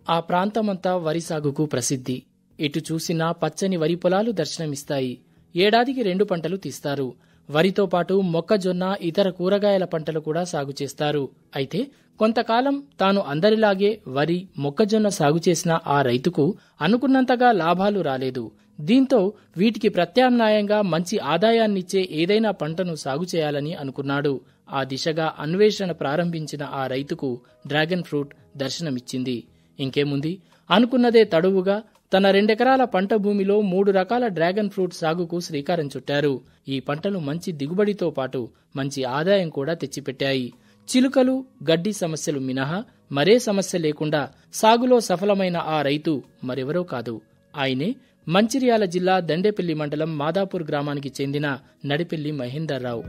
ఆ ప్రాంతమంతా వరి సాగుకు ప్రసిద్ధి. ఎటు చూసినా పచ్చని వరి పొలాలు దర్శనమిస్తాయి. ఏడాదికి 2 పంటలు తీస్తారు. వరితో పాటు మొక్కజొన్న, ఇతర కూరగాయల పంటలు కూడా సాగు చేస్తారు. అయితే కొంతకాలం తాను అందరిలాగే వరి, మొక్కజొన్న సాగు చేసిన ఆ రైతుకు అనుకున్నంతగా లాభాలు రాలేదు. దీంతో వీటికి ప్రత్యామ్నాయంగా మంచి ఆదాయాన్నిచ్చే ఏదైనా పంటను సాగు చేయాలని అనుకున్నాడు. ఆ దిశగా అన్వేషణ ప్రారంభించిన ఆ రైతుకు డ్రాగన్ ఫ్రూట్ దర్శనమిచ్చింది. ఇంకేముంది, అనుకున్నదే తడువుగా తన 2 ఎకరాల పంట భూమిలో 3 రకాల డ్రాగన్ ఫ్రూట్ సాగుకు శ్రీకారం చుట్టారు. ఈ పంటలు మంచి దిగుబడితో పాటు మంచి ఆదాయం కూడా తెచ్చిపెట్టాయి. చిలుకలు, గడ్డి సమస్యలు మినహా మరే సమస్య లేకుండా సాగులో సఫలమైన ఆ రైతు మరెవరో కాదు, ఆయనే మంచిర్యాల జిల్లా దండేపల్లి మండలం మాదాపూర్ గ్రామానికి చెందిన నడిపెల్లి మహేందర్ రావు.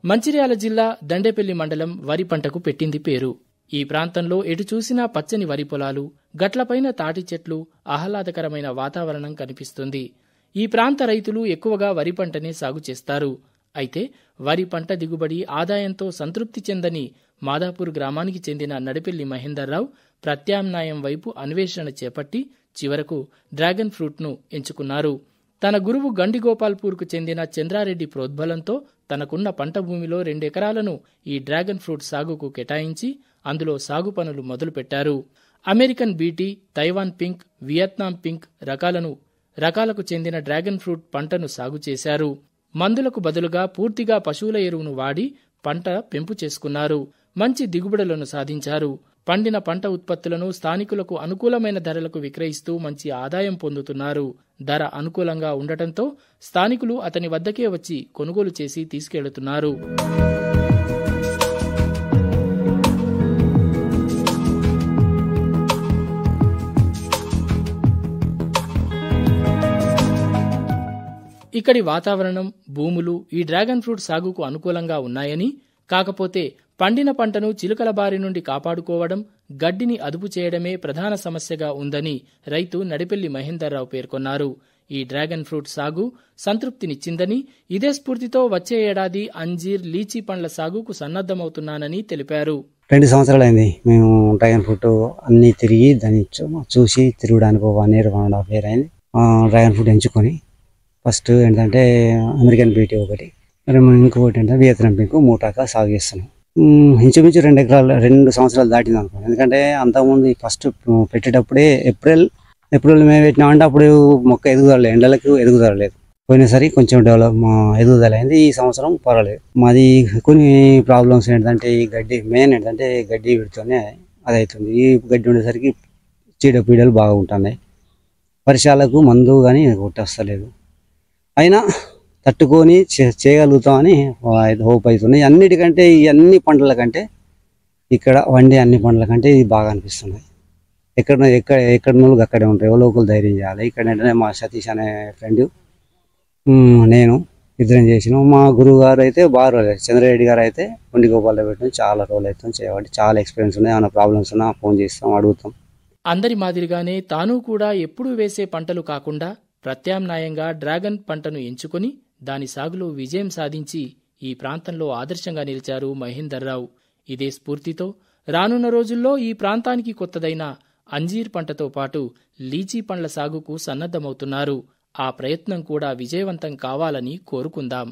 మంచిర్యాల జిల్లా దండేపల్లి మండలం వరి పంటకు పెట్టింది పేరు. ఈ ప్రాంతంలో ఎటు చూసినా పచ్చని వరి పొలాలు, గట్లపైన తాటి చెట్లు, ఆహ్లాదకరమైన వాతావరణం కనిపిస్తుంది. ఈ ప్రాంత రైతులు ఎక్కువగా వరి పంటనే సాగు చేస్తారు. అయితే వరి పంట దిగుబడి, ఆదాయంతో సంతృప్తి చెందని మాదాపూర్ గ్రామానికి చెందిన నడిపెల్లి మహేందర్ రావు ప్రత్యామ్నాయం వైపు అన్వేషణ చేపట్టి చివరకు డ్రాగన్ ఫ్రూట్ను ఎంచుకున్నారు. తన గురువు గండిగోపాల్పూర్కు చెందిన చంద్రారెడ్డి ప్రోద్బలంతో తనకున్న పంట భూమిలో 2 ఎకరాలను ఈ డ్రాగన్ ఫ్రూట్ సాగుకు కేటాయించి అందులో సాగు పనులు మొదలుపెట్టారు. American BT, Taiwan pink, Vietnam pink రకాలకు చెందిన డ్రాగన్ ఫ్రూట్ పంటను సాగు చేశారు. మందులకు బదులుగా పూర్తిగా పశువుల ఎరువును వాడి పంట పెంపు చేసుకున్నారు. మంచి దిగుబడులను సాధించారు. పండిన పంట ఉత్పత్తులను స్థానికులకు అనుకూలమైన ధరలకు విక్రయిస్తూ మంచి ఆదాయం పొందుతున్నారు. ధర అనుకూలంగా ఉండటంతో స్థానికులు అతని వద్దకే వచ్చి కొనుగోలు చేసి తీసుకెళ్తున్నారు. ఇక్కడి వాతావరణం, భూములు ఈ డ్రాగన్ ఫ్రూట్ సాగుకు అనుకూలంగా ఉన్నాయని, కాకపోతే పండిన పంటను చిలుకల బారి నుండి కాపాడుకోవడం, గడ్డిని అదుపు చేయడమే ప్రధాన సమస్యగా ఉందని రైతు నడిపెల్లి మహేందర్ రావు పేర్కొన్నారు. ఈ డ్రాగన్ ఫ్రూట్ సాగు సంతృప్తినిచ్చిందని, ఇదే స్ఫూర్తితో వచ్చే ఏడాది అంజీర్, లీచీ పండ్ల సాగుకు సన్నద్దమవుతున్నానని తెలిపారు. 2 సంవత్సరాలైంది మేము డ్రాగన్ ఫ్రూట్ అన్ని తిరిగి దాన్ని చూసి తిరగడానికి 1 year 1.5 year అయింది. డ్రాగన్ ఫ్రూట్ ఎంచుకొని ఫస్ట్ ఏంటంటే అమెరికన్ బీటీ ఒకటి, ఇంకొకటి ఏంటంటే వియత్నాం పింక్ 3 రకాలు సాగు చేస్తున్నాం. ఇంచుమించు 2 సంవత్సరాలు దాటింది అనుకోండి. ఎందుకంటే అంతకుముందు ఫస్ట్ పెట్టేటప్పుడే ఏప్రిల్ మే పెట్టినామంటే అప్పుడు మొక్క ఎదుగుదల, ఎండలకు ఎదుగుదల లేదు. పోయినసరి కొంచెం ఎదుగుదల అయింది. ఈ సంవత్సరం పర్వాలేదు. మాది కొన్ని ప్రాబ్లమ్స్ ఏంటంటే ఈ గడ్డి, మెయిన్ ఏంటంటే గడ్డి పెడుతూనే అది అవుతుంది. ఈ గడ్డి ఉండేసరికి చీడపీడలు బాగా ఉంటున్నాయి. వర్షాలకు మందు కానీ కొట్టేస్తలేదు. అయినా తట్టుకొని చేయగలుగుతామని హోప్ అవుతుంది. అన్నిటికంటే ఈ అన్ని పంటల కంటే ఇక్కడ వండే అన్ని పంటల కంటే ఇది బాగా అనిపిస్తున్నాయి. ఎక్కడ నోళ్ళు అక్కడే ఉంటాయి. లోకల్ ధైర్యం చేయాలి. ఇక్కడ ఏంటంటే మా సతీష్ అనే ఫ్రెండ్, నేను ఇద్దరం చేసినాం. మా గురువు గారు అయితే బాగా రోజులు, చంద్రారెడ్డి గారు అయితే గండిగోపాల్లో పెట్టిన చాలా రోజులు అవుతాం చేయబట్టి చాలా ఎక్స్పీరియన్స్ ఉన్నాయి. ఏమైనా ప్రాబ్లమ్స్ ఉన్నా ఫోన్ చేస్తాం, అడుగుతాం. అందరి మాదిరిగానే తాను కూడా ఎప్పుడూ వేసే పంటలు కాకుండా ప్రత్యామ్నాయంగా డ్రాగన్ పంటను ఎంచుకొని దాని సాగులో విజయం సాధించి ఈ ప్రాంతంలో ఆదర్శంగా నిలిచారు మహేందర్ రావు. ఇదే స్ఫూర్తితో రానున్న రోజుల్లో ఈ ప్రాంతానికి కొత్తదైన అంజీర్ పంటతో పాటు లీచీ పండ్ల సాగుకు సన్నద్దమవుతున్నారు. ఆ ప్రయత్నం కూడా విజయవంతం కావాలని కోరుకుందాం.